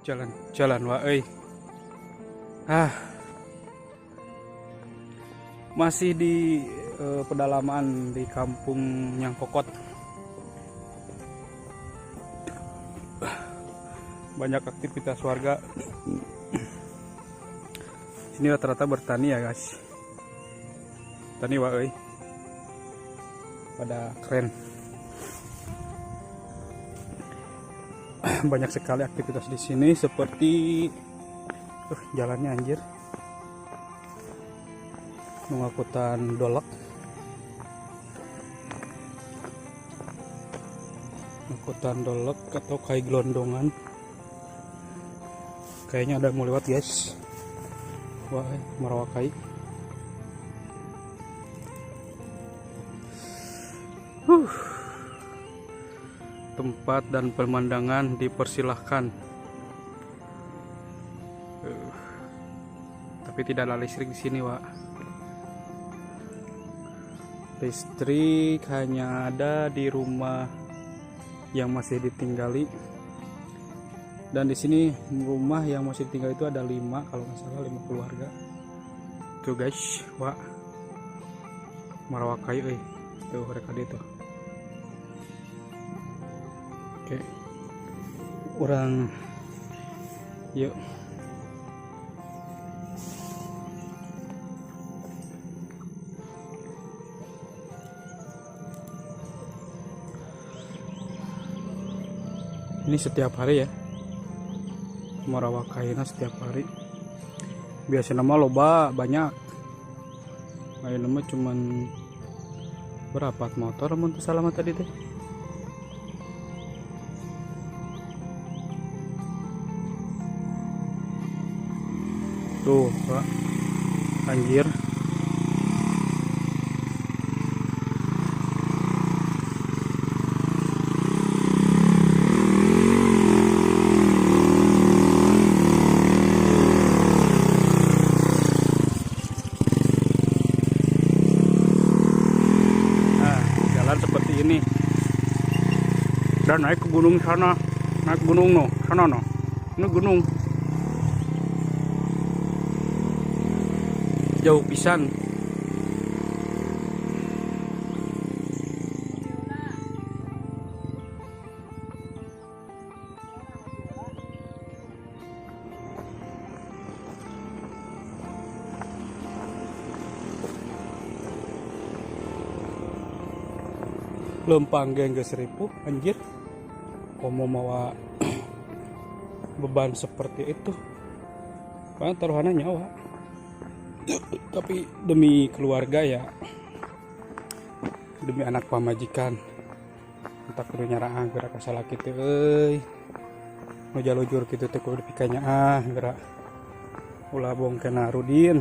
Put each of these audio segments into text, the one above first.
Jalan-jalan wae. Masih di pedalaman di kampung Nyangkokot. Banyak aktivitas warga. Sini rata-rata bertani ya guys. Tani wae. Pada keren. Banyak sekali aktivitas di sini seperti jalannya anjir. Pengangkutan dolak. Angkutan dolak atau kai gelondongan. Kayaknya ada yang mau lewat guys. Wah, Marawakai. Tempat dan pemandangan dipersilahkan. Tapi tidak ada listrik di sini, Wak. Listrik hanya ada di rumah yang masih ditinggali. Dan di sini rumah yang masih tinggal itu ada 5, kalau nggak salah 5 keluarga. Tuh guys, Wak. Marawakai, tuh mereka itu. Oke, orang yuk. Ini setiap hari ya. Marawakaina setiap hari. Biasa nama loba banyak. Ayo nama cuman berapa motor mun salah tadi teh. Tuh, Pak. Anjir. Seperti ini dan naik ke gunung sana, naik gunung no sana no, ini gunung jauh pisan. Lempang geng ke 1000 anjir. Komo mawa beban seperti itu kan taruhannya nyawa. Tapi demi keluarga ya, demi anak pamajikan entah kudu nyaraan gerak salah kitu euy. Nu jalujur kitu teh kudu dipikanya gerak ulah bongkena Rudin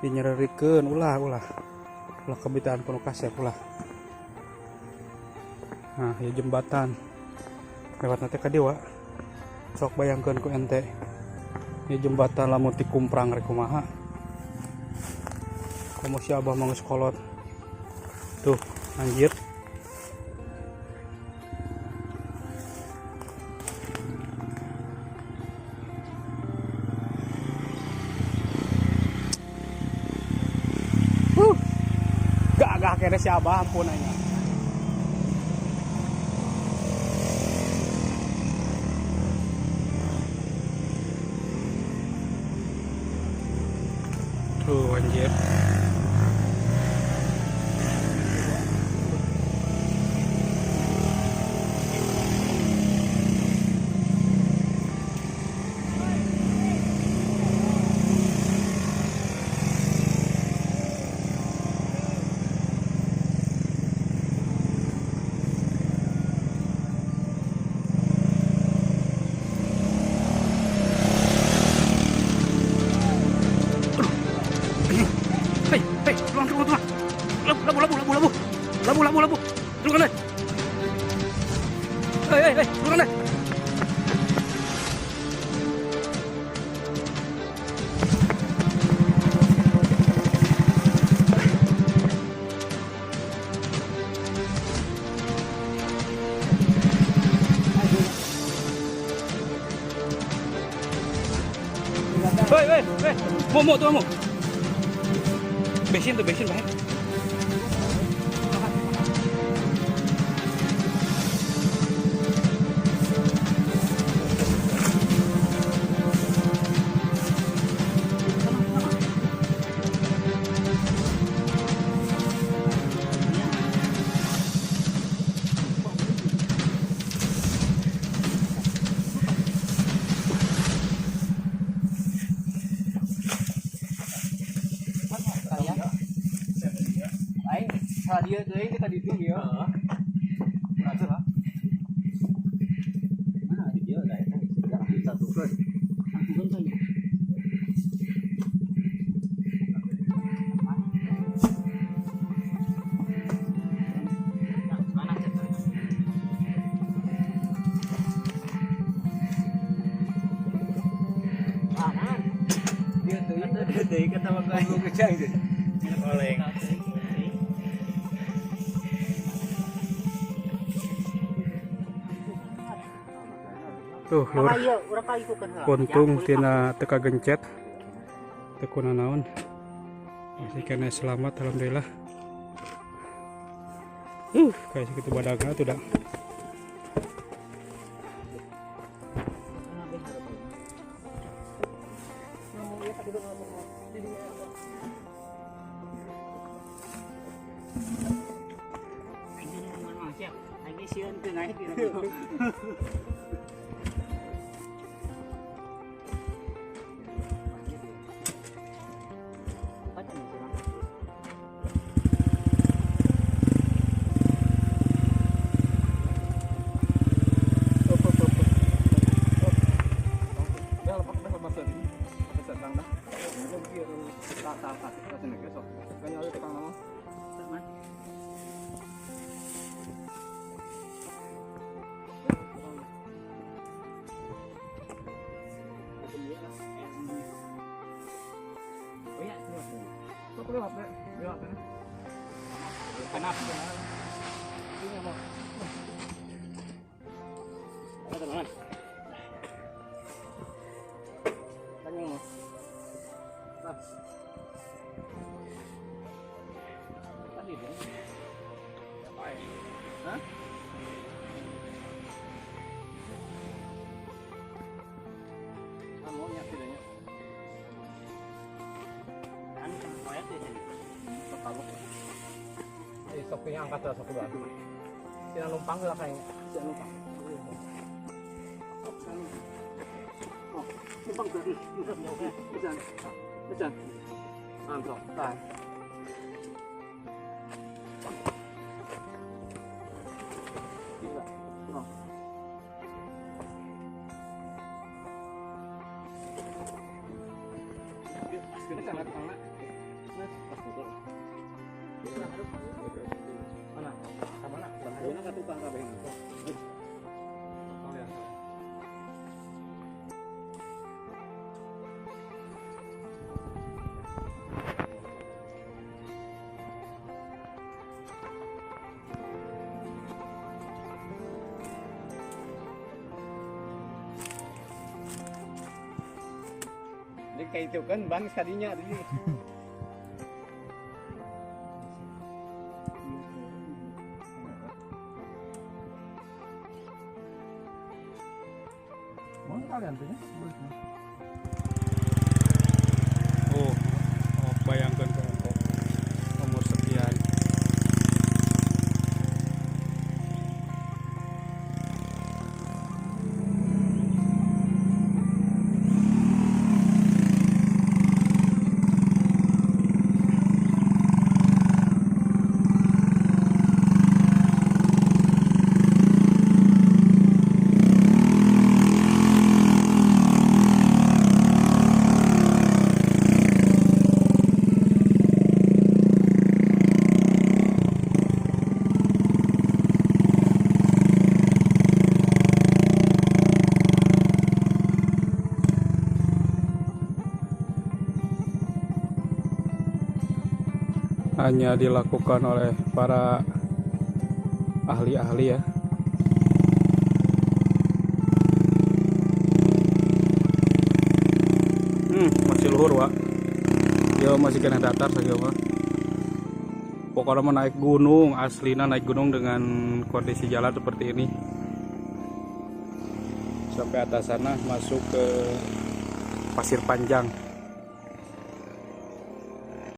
dinyererikeun ulah kebitaan penuh kasep ulah. Nah, ya jembatan lewat nanti ka dewa. Sok bayangkeun ku ente. Ini jembatan lamun ti kumprang rek kumaha. Komo si Abah manggeus kolot. Tuh, anjir. Gak kira si Abah ampun aja. Tuh anjir. Hai. Mau tuh mau. Besin baik. Dia kita di sini ya. Lah. Nah, di dia lah itu sudah satu kan. Satu kan saja. Dia kata waktu kecil gitu. Oleh. Tuh lur, puntung tina teka gencet tekuna naon masih kena selamat alhamdulillah. Kayak segitu badagna tuh dah. Kenapa? Teman-teman. Tanya mau. Tadi dia. Ngapain? Hah? Kamu nyak tidaknya. Kan kayak dia. Kalau Sopi angkat lah Sopi baru. Sina numpang lah kayaknya. Sina numpang. Oh, numpang tadi. Bisa. Mantap. Tahan. Bisa. Oh. Kita sangat sangat. Mana? Kamana? Bahayana ka tukang kabeh. Ini kayak itu kan ban sekalinya tadi. Oh, bayangkan kelompok nomor sekian. Hanya dilakukan oleh para ahli-ahli ya. Masih luhur wa. Yo masih kena datar saja mah. Pokoknya mau naik gunung, aslina naik gunung dengan kondisi jalan seperti ini. Sampai atas sana masuk ke Pasir Panjang.